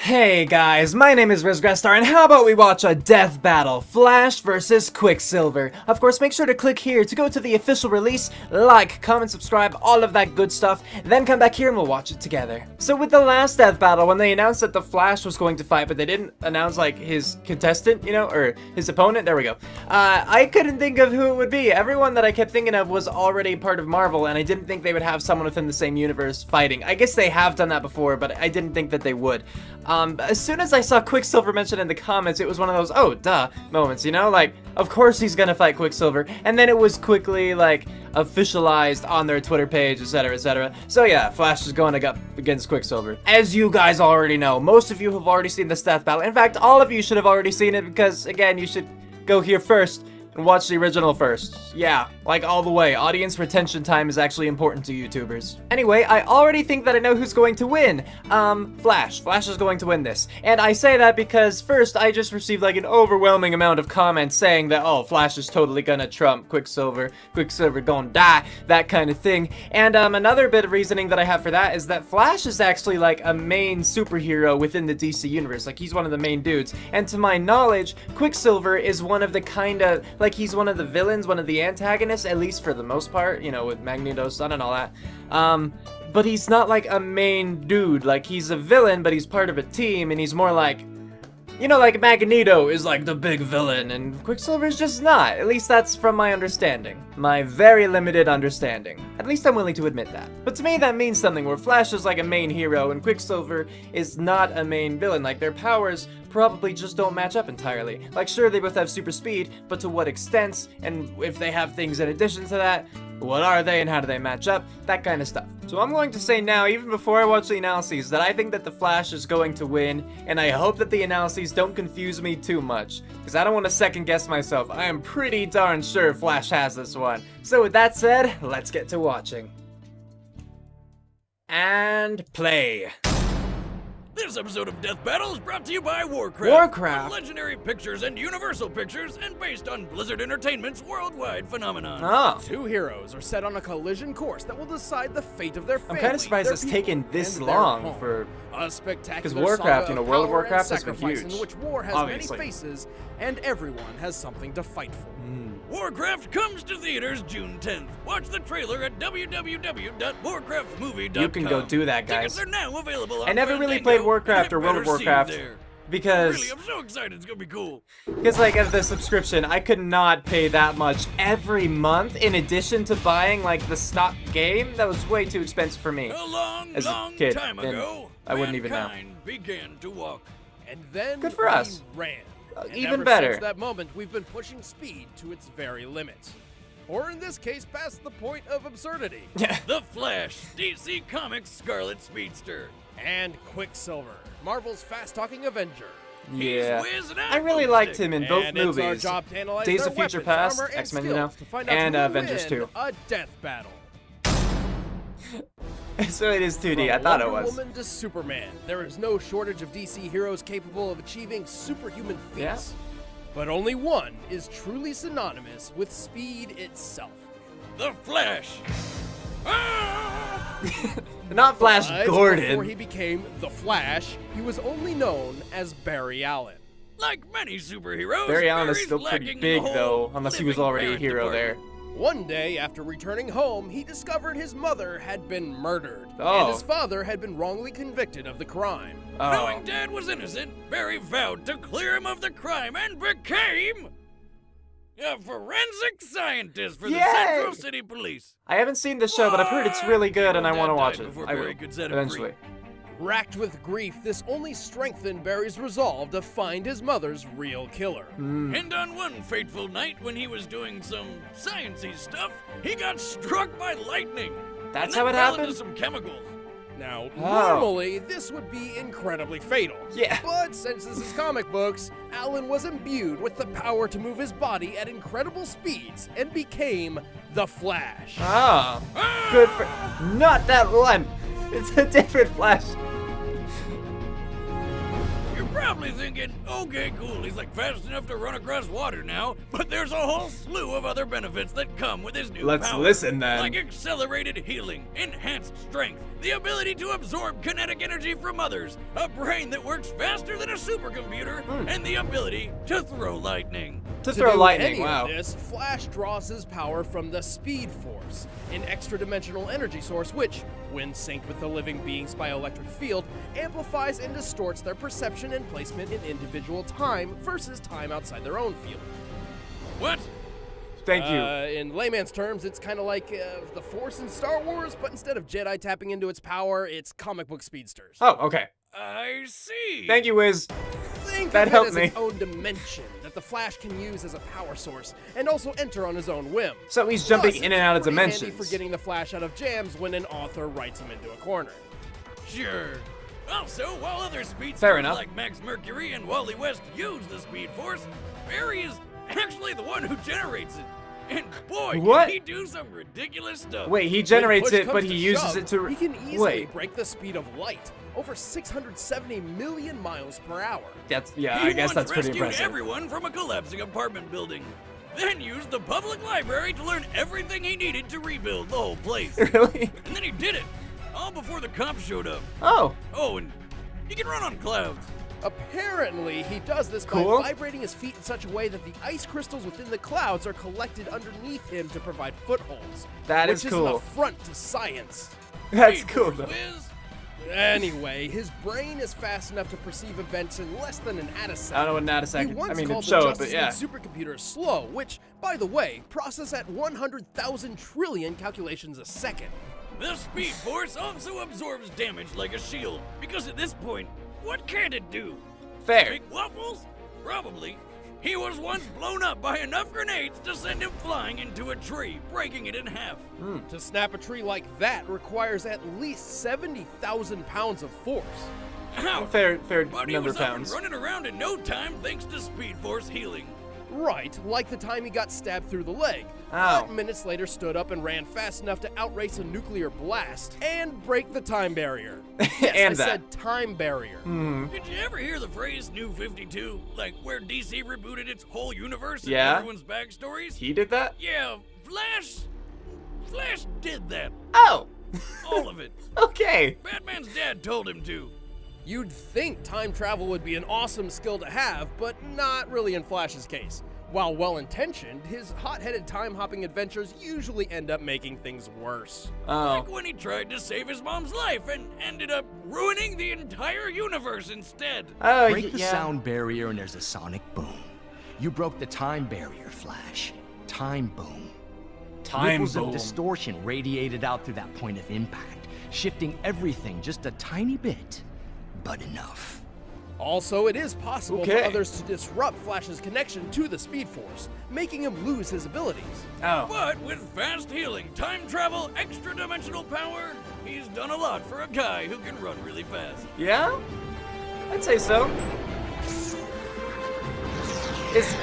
Hey guys, my name is Grestar, and how about we watch a death battle, Flash versus Quicksilver. Of course, make sure to click here to go to the official release, like, comment, subscribe, all of that good stuff, then come back here and we'll watch it together. So with the last death battle, when they announced that the Flash was going to fight, but they didn't announce like his contestant, you know, or his opponent, there we go. I couldn't think of who it would be. Everyone that I kept thinking of was already part of Marvel, and I didn't think they would have someone within the same universe fighting. I guess they have done that before, but I didn't think that they would. As soon as I saw Quicksilver mentioned in the comments, it was one of those, oh, duh, moments, you know? Like, of course he's gonna fight Quicksilver. And then it was quickly, like, officialized on their Twitter page, etc., etc. So yeah, Flash is going up against Quicksilver. As you guys already know, most of you have already seen this death battle. In fact, all of you should have already seen it because, again, you should go here first and watch the original first. Yeah, like all the way. Audience retention time is actually important to YouTubers. Anyway, I already think that I know who's going to win. Flash. Flash is going to win this. And I say that because first, I just received like an overwhelming amount of comments saying that, oh, Flash is totally gonna trump Quicksilver. Quicksilver gonna die, that kind of thing. And another bit of reasoning that I have for that is that Flash is actually like a main superhero within the DC universe. Like he's one of the main dudes. And to my knowledge, Quicksilver is one of the kind of, like he's one of the villains, one of the antagonists, at least for the most part, you know, with Magneto's son and all that. But he's not like a main dude. Like he's a villain, but he's part of a team, and he's more like, you know, like Magneto is like the big villain, and Quicksilver's just not. At least that's from my understanding. My very limited understanding. At least I'm willing to admit that. But to me, that means something, where Flash is like a main hero, and Quicksilver is not a main villain. Like, their powers probably just don't match up entirely. Like, sure, they both have super speed, but to what extent? And if they have things in addition to that, what are they and how do they match up? That kind of stuff. So I'm going to say now, even before I watch the analyses, that I think that the Flash is going to win, and I hope that the analyses don't confuse me too much, because I don't want to second guess myself. I am pretty darn sure Flash has this one. So with that said, let's get to watching. And play. This episode of Death Battle is brought to you by Warcraft. Warcraft. From Legendary Pictures and Universal Pictures, and based on Blizzard Entertainment's worldwide phenomenon. Oh. Two heroes are set on a collision course that will decide the fate of their family. I'm kind of surprised it's taken this long for... A spectacular because Warcraft, saga you know, of World of power Warcraft and has been sacrifice huge. in which war has Obviously. many faces, and everyone has something to fight for. Warcraft comes to theaters June 10th. Watch the trailer at www.warcraftmovie.com. You can go do that, guys. Tickets are now available on I never really Fandango, played Warcraft and or I World of better see you Warcraft there. because... Really, I'm so excited. It's gonna be cool. Because, like, of the subscription, I could not pay that much every month in addition to buying, like, the stock game. That was way too expensive for me. A long, As a long kid, time and ago, I wouldn't even know. mankind began to walk. And then Good for we us. ran. And Even ever better. Since that moment, we've been pushing speed to its very limits. Or in this case, past the point of absurdity. Yeah. The Flash, DC Comics Scarlet Speedster. And Quicksilver, Marvel's fast-talking Avenger. Yeah. He's whizzing I out really with liked stick. him in both And it's our movies. job to analyze Days their of Future weapons, Past, armor, and X-Men, you know, skills to find out and who will Avengers win 2. A death battle. So it is 2D. From I thought it Wonder was. Woman to Superman, there is no shortage of DC heroes capable of achieving superhuman feats. But only one is truly synonymous with speed itself. The Flash. Ah! Not Flash But Gordon. before he became the Flash, he was only known as Barry Allen. Like many superheroes, Barry Allen is Barry's still pretty lacking big, the whole though, unless he was living already a parent hero there. department. One day, after returning home, he discovered his mother had been murdered, Oh. and his father had been wrongly convicted of the crime. Oh. Knowing Dad was innocent, Barry vowed to clear him of the crime and became a forensic scientist for the Yay! Central City Police. I haven't seen the show, but I've heard it's really good, and I Dad want to died watch it. before I Barry will, could set him eventually. Racked with grief, this only strengthened Barry's resolve to find his mother's real killer. And on one fateful night when he was doing some sciencey stuff, he got struck by lightning. That's and how then it fell happened? into some chemicals. Now, Oh. normally, this would be incredibly fatal. Yeah. But since this is comic books, Alan was imbued with the power to move his body at incredible speeds and became the Flash. Oh. Good for... Not that one! It's a different Flash. You're probably thinking, okay, cool, he's like fast enough to run across water now, but there's a whole slew of other benefits that come with his new Let's power. listen then. Like accelerated healing, enhanced strength, the ability to absorb kinetic energy from others, a brain that works faster than a supercomputer, and the ability to throw lightning. To throw lightning, any wow. Of this, Flash draws his power from the Speed Force, an extra-dimensional energy source which, when synced with the living being's bioelectric field, amplifies and distorts their perception and placement in individual time versus time outside their own field. What? Thank you. In layman's terms, it's kind of like the Force in Star Wars, but instead of Jedi tapping into its power, it's comic book speedsters. Oh, okay. I see. Thank you, Wiz. Think That of helped it as me. its own dimension that the Flash can use as a power source and also enter on his own whim. So he's jumping Plus, in and out of it's pretty handy dimensions. for getting the Flash out of jams when an author writes him into a corner. Sure. Also, while other speedsters Fair enough. like Max Mercury and Wally West use the Speed Force, Barry is actually the one who generates it. And boy, What? can he do some ridiculous stuff. Wait, he When generates push it, but comes he to uses shove, it to. He can easily Wait, break the speed of light, over 670 million miles per hour. that's yeah. He I guess once that's pretty rescued impressive. everyone from a collapsing apartment building. Then used the public library to learn everything he needed to rebuild the whole place. Really? And then he did it, all before the cops showed up. Oh, Oh, and he can run on clouds. Apparently, he does this Cool. by vibrating his feet in such a way that the ice crystals within the clouds are collected underneath him to provide footholds. That which is is cool. an affront to science. that's Speed cool Force though. whiz. Anyway, his brain is fast enough to perceive events in less than an attosetecond. I don't know what not a He second. once I mean, called it show the it, but Justice yeah. League supercomputer slow, which, by the way, process at 100,000 trillion calculations a second. The Speed Force also absorbs damage like a shield, because at this point, what can it do? Fair. Make waffles? Probably. He was once blown up by enough grenades to send him flying into a tree, breaking it in half. To snap a tree like that requires at least 70,000 pounds of force. Ouch! Fair But he number was of up and pounds. running around in no time thanks to Speed Force healing. Right, like the time he got stabbed through the leg. Ow. But minutes later stood up and ran fast enough to outrace a nuclear blast and break the time barrier. Yes, And I that. said time barrier. Did you ever hear the phrase New 52? Like where DC rebooted its whole universe and Yeah. everyone's backstories? He did that? Yeah, Flash did that. Oh. All of it. Okay. Batman's dad told him to. You'd think time travel would be an awesome skill to have, but not really in Flash's case. While well-intentioned, his hot-headed time-hopping adventures usually end up making things worse. Oh. Like when he tried to save his mom's life and ended up ruining the entire universe instead. Oh, Break the yeah. sound barrier and there's a sonic boom. You broke the time barrier, Flash. Time boom. Time Ripples boom. of distortion radiated out through that point of impact, shifting everything just a tiny bit, but enough. Also, it is possible Okay. for others to disrupt Flash's connection to the Speed Force, making him lose his abilities. Oh. But with fast healing, time travel, extra dimensional power, he's done a lot for a guy who can run really fast. Yeah? I'd say so. Is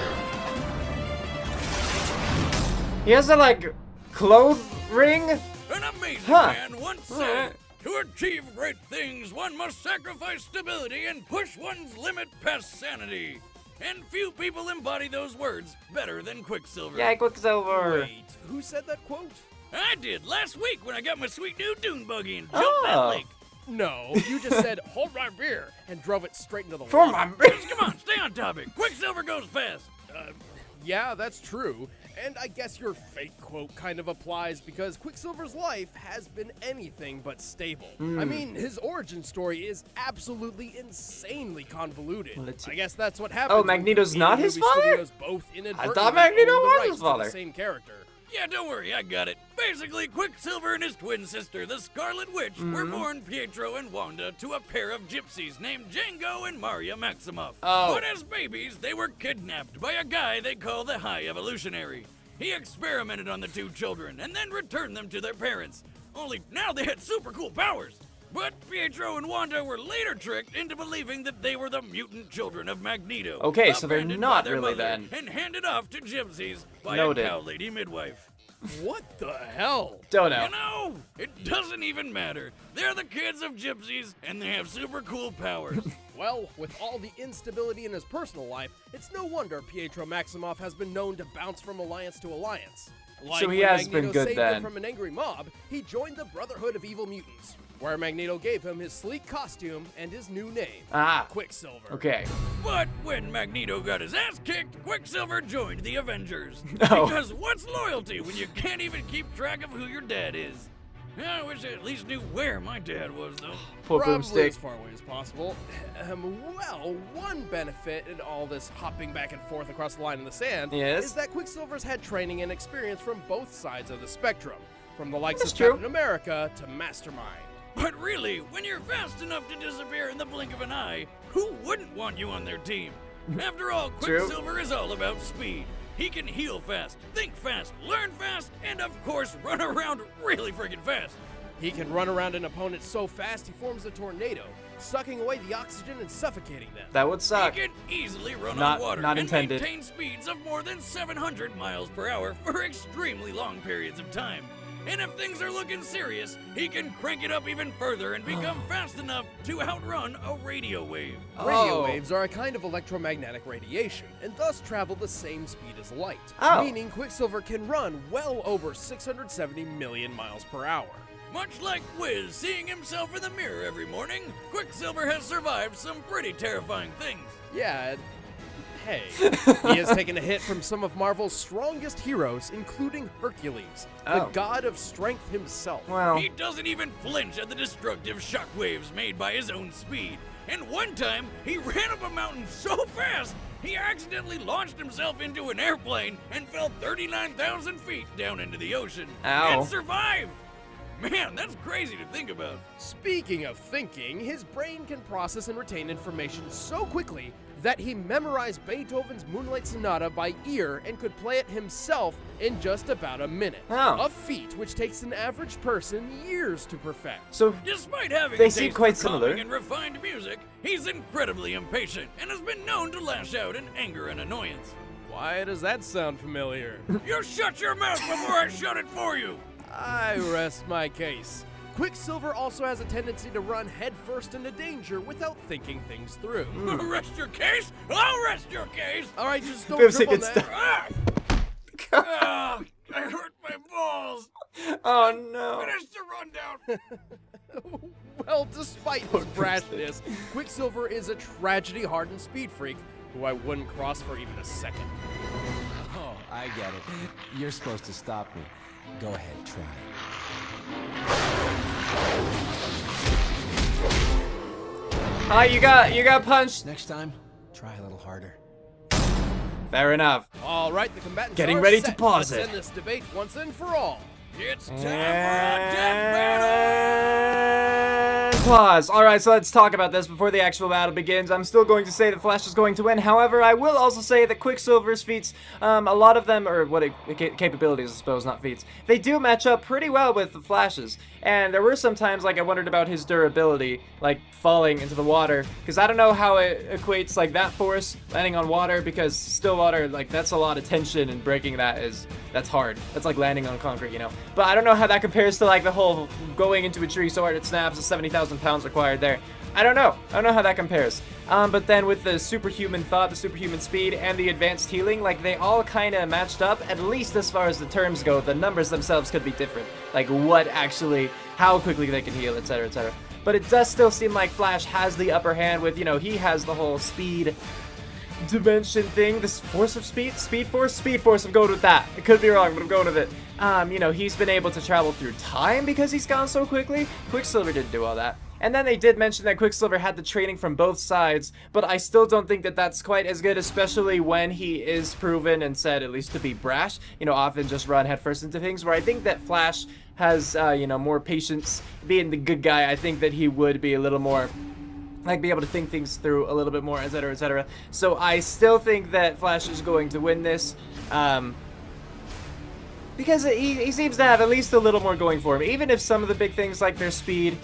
he has a like clothes ring? An amazing Huh. man once said, Alright. to achieve great things, one must sacrifice stability and push one's limit past sanity. And few people embody those words better than Quicksilver. Yeah, Quicksilver. Wait, who said that quote? I did last week when I got my sweet new dune buggy and jumped that Oh. lake. No, you just said, hold my beer, and drove it straight into the For water. my Come on, stay on topic. Quicksilver goes fast. Yeah, that's true. And I guess your fake quote kind of applies because Quicksilver's life has been anything but stable. I mean, his origin story is absolutely insanely convoluted. Well, it's- I guess that's what happens. Oh, when Magneto's competing not his movie father? studios both inadvertently Magneto own the was rights his to the father. same character. Yeah, don't worry, I got it. Basically, Quicksilver and his twin sister, the Scarlet Witch, were born Pietro and Wanda to a pair of gypsies named Django and Maria Maximoff. Oh. But as babies, they were kidnapped by a guy they call the High Evolutionary. He experimented on the two children and then returned them to their parents. Only now they had super cool powers. But Pietro and Wanda were later tricked into believing that they were the mutant children of Magneto. Okay, so they're abandoned not by their really mother then. And handed off to gypsies by Noted. a cow lady midwife. What the hell? Don't know. You know, it doesn't even matter. They're the kids of gypsies, and they have super cool powers. Well, with all the instability in his personal life, it's no wonder Pietro Maximoff has been known to bounce from alliance to alliance. Like So he when has Magneto been good saved then. him from an angry mob, he joined the Brotherhood of Evil Mutants, where Magneto gave him his sleek costume and his new name, Quicksilver. Okay. But when Magneto got his ass kicked, Quicksilver joined the Avengers. Oh. Because what's loyalty when you can't even keep track of who your dad is? I wish I at least knew where my dad was, though. Poor Probably broomstick. as far away as possible. Well, one benefit in all this hopping back and forth across the line in the sand Yes? is that Quicksilver's had training and experience from both sides of the spectrum, from the likes That's of true. Captain America to Mastermind. But really, when you're fast enough to disappear in the blink of an eye, who wouldn't want you on their team? After all, True. Quicksilver is all about speed. He can heal fast, think fast, learn fast, and of course, run around really freaking fast. He can run around an opponent so fast he forms a tornado, sucking away the oxygen and suffocating them. That would suck. He can easily run Not- on water not and intended. maintain speeds of more than 700 miles per hour for extremely long periods of time. And if things are looking serious, he can crank it up even further and become fast enough to outrun a radio wave. Radio Oh. waves are a kind of electromagnetic radiation, and thus travel the same speed as light, Oh. meaning Quicksilver can run well over 670 million miles per hour. Much like Wiz seeing himself in the mirror every morning, Quicksilver has survived some pretty terrifying things. Yeah, and hey, he has taken a hit from some of Marvel's strongest heroes, including Hercules, the Oh. god of strength himself. Well, He doesn't even flinch at the destructive shockwaves made by his own speed. And one time, he ran up a mountain so fast, he accidentally launched himself into an airplane and fell 39,000 feet down into the ocean. Ow. And survived! Man, that's crazy to think about. Speaking of thinking, his brain can process and retain information so quickly that he memorized Beethoven's Moonlight Sonata by ear and could play it himself in just about a minute. Oh. A feat which takes an average person years to perfect. so Despite having They a seem taste quite for calming similar. and refined music, he's incredibly impatient and has been known to lash out in anger and annoyance. Why does that sound familiar? You shut your mouth before I shut it for you! I rest my case. Quicksilver also has a tendency to run headfirst into danger without thinking things through. Rest your case? I'll rest your case! All right, just don't Boomstick trip on gets that. Ah! Ah, I hurt my balls! oh no. Finish the rundown! Well, despite his brashness, Quicksilver is a tragedy-hardened speed freak who I wouldn't cross for even a second. Oh, I get it. You're supposed to stop me. Go ahead, try. You got punched. Next time, try a little harder. Fair enough. All right, the combatants Getting are ready to set. pause Let's it. end this debate once and for all. It's time for a death battle! And pause. Alright, so let's talk about this before the actual battle begins. I'm still going to say that Flash is going to win. However, I will also say that Quicksilver's feats, a lot of them, or capabilities, I suppose, not feats, they do match up pretty well with the Flash's. And there were some times, like, I wondered about his durability, like, falling into the water, because I don't know how it equates, like, that force landing on water, because still water, like, that's a lot of tension, and breaking that's hard. That's like landing on concrete, you know? But I don't know how that compares to, like, the whole going into a tree so hard it snaps, the 70,000 pounds required there. I don't know how that compares. But then with the superhuman thought, the superhuman speed, and the advanced healing, like, they all kind of matched up, at least as far as the terms go. The numbers themselves could be different, like how quickly they can heal, etc., etc. But it does still seem like Flash has the upper hand with, you know, he has the whole speed dimension thing, this force of speed force, I'm going with that. I could be wrong, but I'm going with it. You know, he's been able to travel through time because he's gone so quickly. Quicksilver didn't do all that. And then they did mention that Quicksilver had the training from both sides, but I still don't think that that's quite as good, especially when he is proven and said at least to be brash, you know, often just run headfirst into things, where I think that Flash has, you know, more patience being the good guy. I think that he would be a little more, like, be able to think things through a little bit more, etc., etc. So I still think that Flash is going to win this, because he seems to have at least a little more going for him. Even if some of the big things like their speed,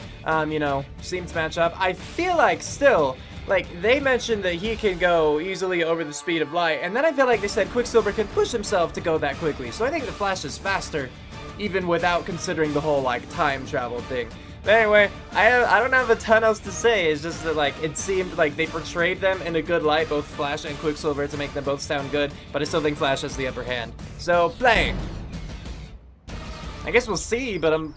you know, seem to match up, I feel like still Like, they mentioned that he can go easily over the speed of light, and then I feel like they said Quicksilver can push himself to go that quickly, so I think the Flash is faster, even without considering the whole, like, time travel thing. But anyway, I don't have a ton else to say. It's just that, like, it seemed like they portrayed them in a good light, both Flash and Quicksilver, to make them both sound good, but I still think Flash has the upper hand. So, play! I guess we'll see, but I'm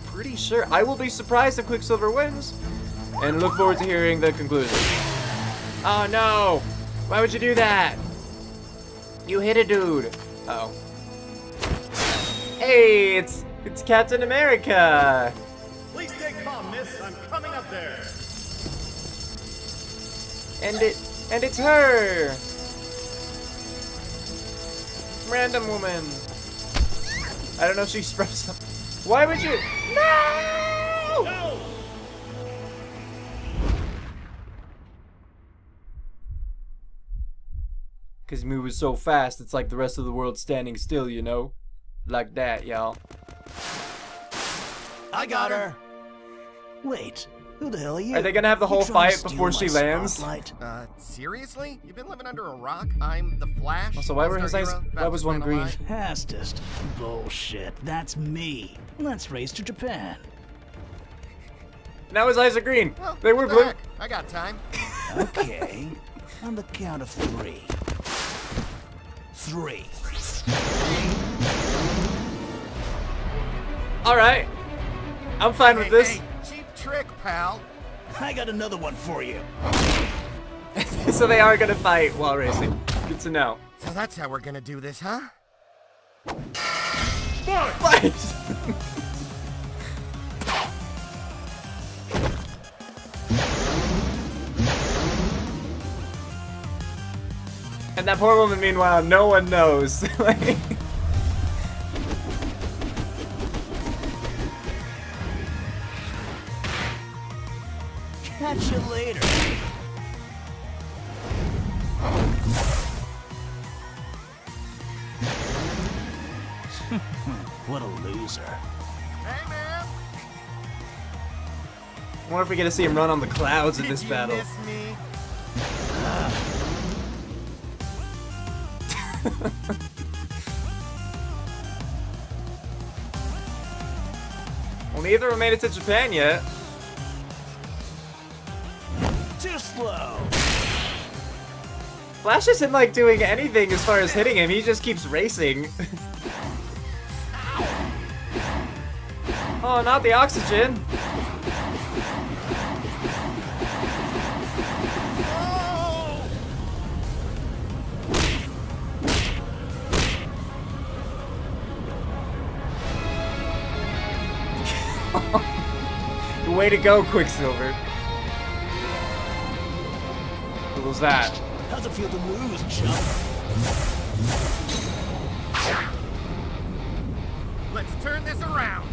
pretty sure. I will be surprised if Quicksilver wins, and look forward to hearing the conclusion. Oh no! Why would you do that? You hit a dude. Uh oh. Hey, it's Captain America! Please stay calm, miss. I'm coming up there. And it's her! Random woman. I don't know if she's from some... Why would you... No! No! Cause he moves so fast, it's like the rest of the world standing still, you know? Like that, y'all. I got her. Wait, who the hell are you? Are they gonna have the whole You trying to fight before steal she my lands? spotlight? Seriously? You've been living under a rock? I'm the Flash. Also, why were his eyes... All-Star hero, Why was fastest one man green? alive. Fastest? Bullshit. That's me. Let's race to Japan. Now his eyes are green. Well, They were what the blue. heck? I got time. Okay. On the count of 3. 3. Alright. I'm fine with this. Hey, cheap trick, pal. I got another one for you. So they are gonna fight while racing. Good to know. So that's how we're gonna do this, huh? Fight! And that poor woman, meanwhile, no one knows. Like... Catch you later. What a loser. Hey, man. I wonder if we get to see him run on the clouds in this Did battle. you miss me? Well, neither of them made it to Japan yet. Too slow. Flash isn't like doing anything as far as hitting him, he just keeps racing. Oh, not the oxygen. Way to go, Quicksilver. What was that? How's it feel to lose, chump? Let's turn this around.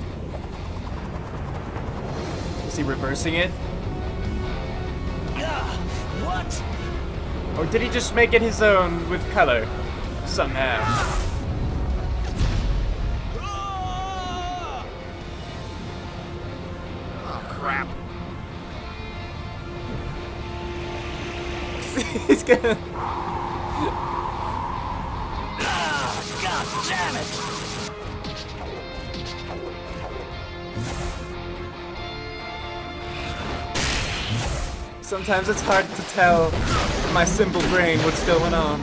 Is he reversing it? What? Or did he just make it his own with color? Somehow. Oh, crap. He's gonna... God damn it! Sometimes it's hard to tell with my simple brain what's going on.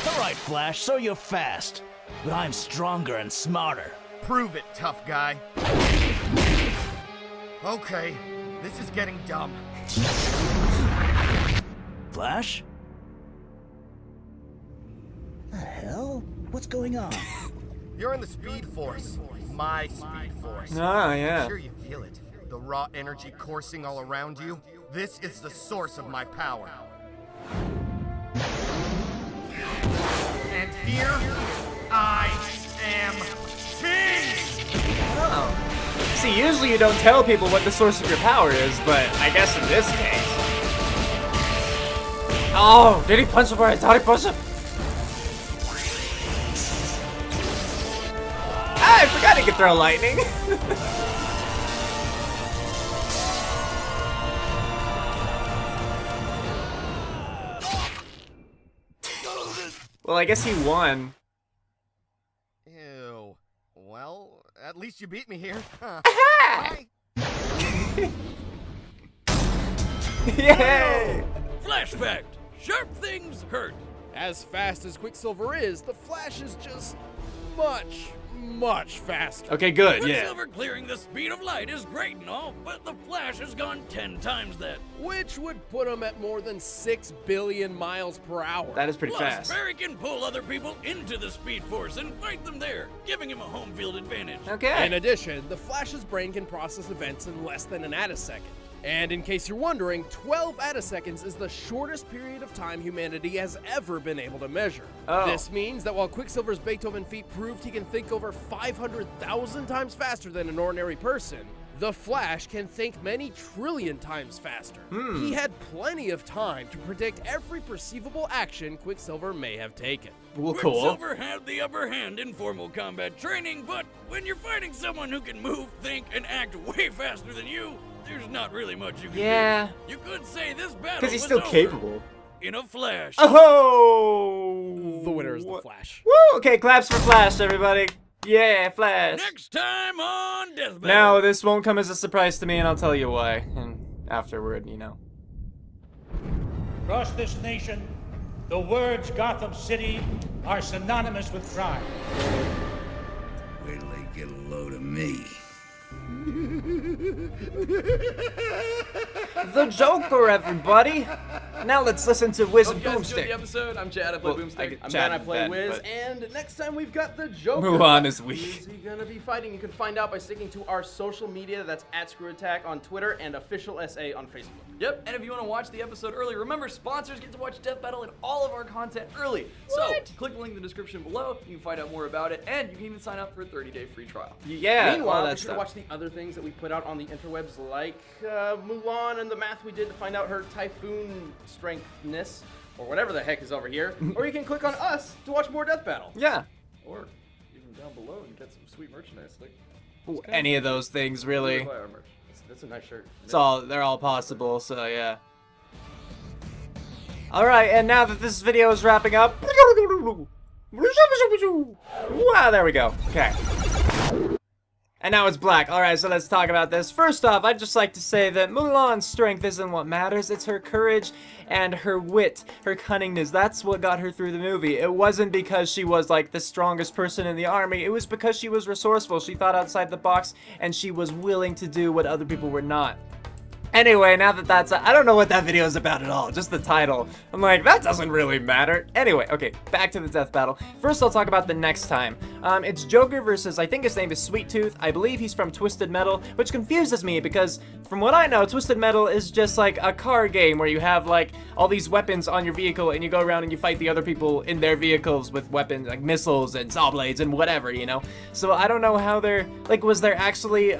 Alright, Flash, so you're fast. But I'm stronger and smarter. Prove it, tough guy. Okay, this is getting dumb. Flash? The hell? What's going on? You're in the Speed Force. My Speed Force. Ah, yeah. I'm sure you feel it. The raw energy coursing all around you. This is the source of my power. And here, I am king! Oh. See, usually you don't tell people what the source of your power is, but I guess in this case... Oh, did he punch him where I thought he punched him? Ah, I forgot he could throw lightning. Well, I guess he won. Ew. Well, at least you beat me here. Huh. Aha! Bye. Yay! Flash fact: sharp things hurt. As fast as Quicksilver is, the Flash is just much faster. Okay, good, yeah. Quicksilver clearing the speed of light is great and all, but the Flash has gone 10 times that. Which would put him at more than 6 billion miles per hour. That is pretty Plus, fast. Barry can pull other people into the Speed Force and fight them there, giving him a home field advantage. Okay. In addition, the Flash's brain can process events in less than an attisecond. And in case you're wondering, 12 attiseconds is the shortest period of time humanity has ever been able to measure. Oh. This means that while Quicksilver's Beethoven feat proved he can think over 500,000 times faster than an ordinary person, the Flash can think many trillion times faster. He had plenty of time to predict every perceivable action Quicksilver may have taken. Well, cool. Quicksilver had the upper hand in formal combat training, but when you're fighting someone who can move, think, and act way faster than you, there's not really much you can Yeah. do. You could say this battle Because he's was still over capable. in a flash. Oh! The winner is the Flash. Woo! Okay, claps for Flash, everybody. Yeah, Flash. Next time on Death Battle. Now, this won't come as a surprise to me, and I'll tell you why. And afterward, you know. Across this nation, the words Gotham City are synonymous with crime. Wait till they get a load of me. The Joker, everybody. Now let's listen to Wiz and Hope you guys enjoyed Boomstick. the episode. I'm Chad, I play Well, Boomstick. I- I'm Chad Ben, I play Ben, Wiz. but- And next time we've got the Joker. Mulan is weak. Who's he gonna be fighting? You can find out by sticking to our social media. That's @ScrewAttack on Twitter and Official SA on Facebook. Yep, and if you want to watch the episode early, remember sponsors get to watch Death Battle and all of our content early. So click the link in the description below. You can find out more about it, and you can even sign up for a 30-day free trial. Yeah, all Meanwhile, that be sure stuff. to watch the other things that we put out on the interwebs, like Mulan and the math we did to find out her typhoon strengthness, or whatever the heck is over here. Or you can click on us to watch more Death Battle. Yeah. Or even down below and get some sweet merchandise. Like Ooh, any of those things, really. buy our merch. That's a nice shirt. They're all possible, so yeah. Alright, and now that this video is wrapping up. Wow, there we go. Okay. And now it's black. Alright, so let's talk about this. First off, I'd just like to say that Mulan's strength isn't what matters. It's her courage and her wit, her cunningness. That's what got her through the movie. It wasn't because she was like the strongest person in the army. It was because she was resourceful. She thought outside the box and she was willing to do what other people were not. Anyway, now that that's... I don't know what that video is about at all. Just the title. I'm like, that doesn't really matter. Anyway, okay, back to the death battle. First, I'll talk about the next time. It's Joker versus, I think his name is Sweet Tooth. I believe he's from Twisted Metal, which confuses me because, from what I know, Twisted Metal is just like a car game where you have like all these weapons on your vehicle and you go around and you fight the other people in their vehicles with weapons like missiles and saw blades and whatever, you know? So I don't know how they're... Like, was there actually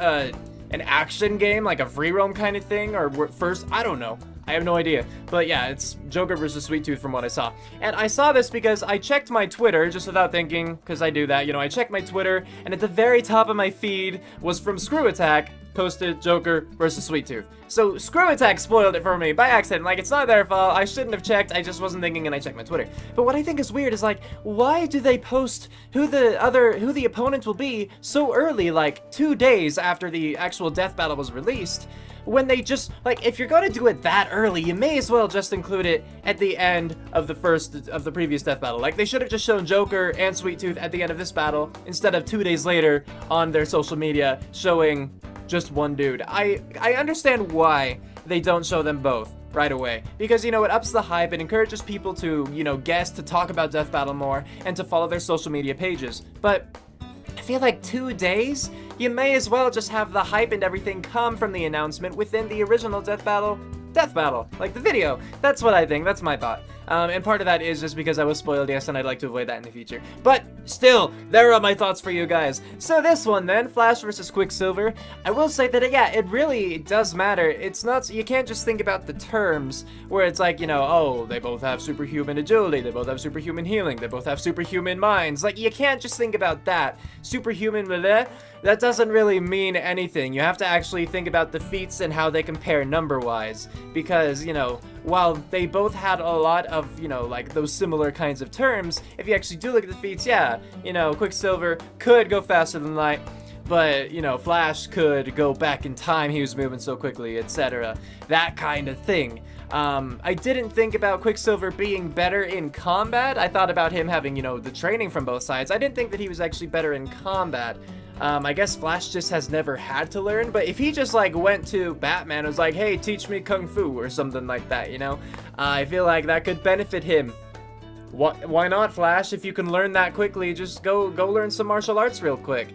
an action game, like a free roam kind of thing, or first, I don't know. I have no idea. But yeah, it's Joker versus Sweet Tooth from what I saw. And I saw this because I checked my Twitter, just without thinking, because I do that, you know, I checked my Twitter, and at the very top of my feed was from Screw Attack, posted Joker versus Sweet Tooth. So Screw Attack spoiled it for me by accident. Like, it's not their fault. I shouldn't have checked. I just wasn't thinking and I checked my Twitter. But what I think is weird is like, why do they post who the opponent will be so early, like 2 days after the actual death battle was released? When they just, like, if you're gonna do it that early, you may as well just include it at the end of the previous death battle. Like, they should have just shown Joker and Sweet Tooth at the end of this battle, instead of 2 days later on their social media showing just one dude. I understand why they don't show them both right away, because, you know, it ups the hype, it encourages people to, you know, guess, to talk about Death Battle more, and to follow their social media pages. But I feel like 2 days? You may as well just have the hype and everything come from the announcement within the original Death Battle, like the video. That's what I think, that's my thought. And part of that is just because I was spoiled, yes, and I'd like to avoid that in the future. But still, there are my thoughts for you guys. So this one then, Flash versus Quicksilver, I will say that, yeah, it really does matter. It's not, you can't just think about the terms, where it's like, you know, oh, they both have superhuman agility, they both have superhuman healing, they both have superhuman minds. Like, you can't just think about that. Superhuman, blah, blah, that doesn't really mean anything. You have to actually think about the feats and how they compare number-wise. Because, you know, while they both had a lot of, you know, like those similar kinds of terms, if you actually do look at the feats, yeah, you know, Quicksilver could go faster than light, but, you know, Flash could go back in time, he was moving so quickly, etc. That kind of thing. I didn't think about Quicksilver being better in combat. I thought about him having, you know, the training from both sides. I didn't think that he was actually better in combat. I guess Flash just has never had to learn, but if he just, like, went to Batman and was like, hey, teach me Kung Fu or something like that, you know, I feel like that could benefit him. Why not, Flash? If you can learn that quickly, just go learn some martial arts real quick,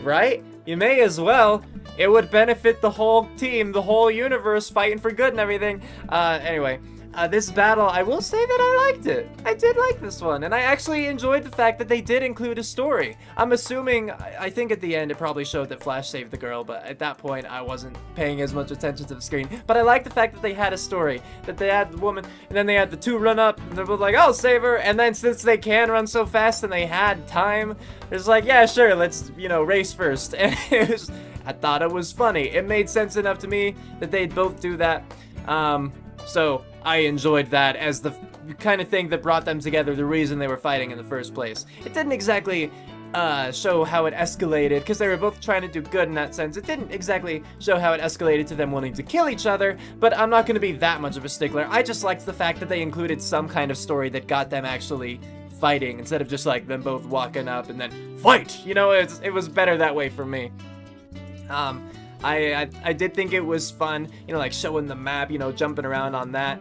right? You may as well. It would benefit the whole team, the whole universe, fighting for good and everything. Anyway, this battle, I will say that I liked it. I did like this one, and I actually enjoyed the fact that they did include a story. I'm assuming, I think at the end it probably showed that Flash saved the girl, but at that point I wasn't paying as much attention to the screen. But I like the fact that they had a story, that they had the woman, and then they had the two run up, and they're both like, I'll save her, and then since they can run so fast and they had time, it's like, yeah, sure, let's, you know, race first. And it was, I thought it was funny. It made sense enough to me that they'd both do that. So I enjoyed that as the kind of thing that brought them together, the reason they were fighting in the first place. It didn't exactly show how it escalated, because they were both trying to do good in that sense. It didn't exactly show how it escalated to them wanting to kill each other, but I'm not going to be that much of a stickler. I just liked the fact that they included some kind of story that got them actually fighting, instead of just like them both walking up and then fight. You know, it was better that way for me. I did think it was fun, you know, like showing the map, you know, jumping around on that.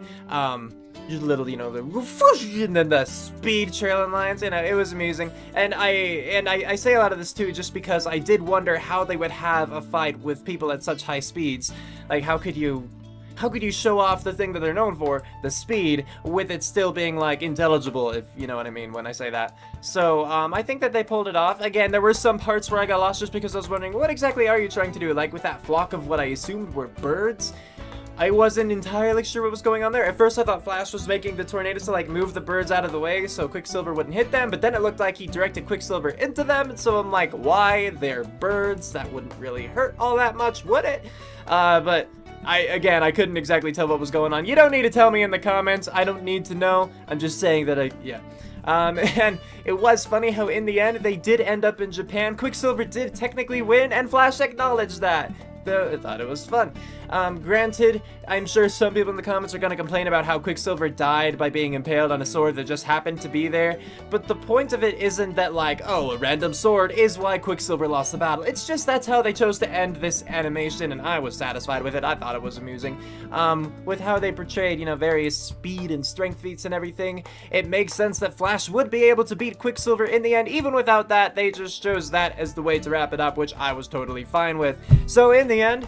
Just little, you know, the whoosh, and then the speed trailing lines, you know, it was amusing. And I say a lot of this too, just because I did wonder how they would have a fight with people at such high speeds. Like, how could you show off the thing that they're known for, the speed, with it still being, like, intelligible, if you know what I mean when I say that. So, I think that they pulled it off. Again, there were some parts where I got lost just because I was wondering, what exactly are you trying to do? Like, with that flock of what I assumed were birds? I wasn't entirely sure what was going on there. At first, I thought Flash was making the tornadoes to, like, move the birds out of the way so Quicksilver wouldn't hit them, but then it looked like he directed Quicksilver into them, and so I'm like, why? They're birds. That wouldn't really hurt all that much, would it? But I couldn't exactly tell what was going on. You don't need to tell me in the comments. I don't need to know. I'm just saying that yeah. And it was funny how in the end, they did end up in Japan. Quicksilver did technically win, and Flash acknowledged that. I thought it was fun. Granted, I'm sure some people in the comments are going to complain about how Quicksilver died by being impaled on a sword that just happened to be there, but the point of it isn't that, like, oh, a random sword is why Quicksilver lost the battle. It's just that's how they chose to end this animation, and I was satisfied with it. I thought it was amusing. With how they portrayed, you know, various speed and strength feats and everything, it makes sense that Flash would be able to beat Quicksilver in the end. Even without that, they just chose that as the way to wrap it up, which I was totally fine with. So in the end,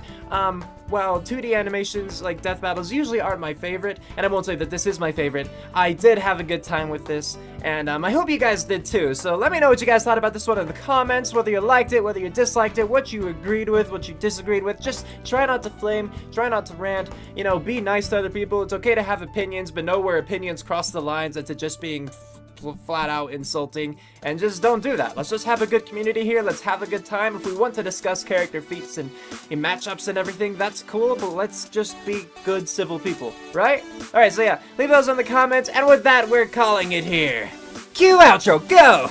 while 2D animations like death battles usually aren't my favorite, and I won't say that this is my favorite, I did have a good time with this, and I hope you guys did too. So let me know what you guys thought about this one in the comments, whether you liked it, whether you disliked it, what you agreed with, what you disagreed with. Just try not to flame, try not to rant, you know, be nice to other people. It's okay to have opinions, but know where opinions cross the lines into just being flat out insulting, and just don't do that. Let's just have a good community here. Let's have a good time. If we want to discuss character feats and matchups and everything, that's cool, but let's just be good civil people, right? Alright, so yeah, leave those in the comments, and with that, we're calling it here. Cue outro, go!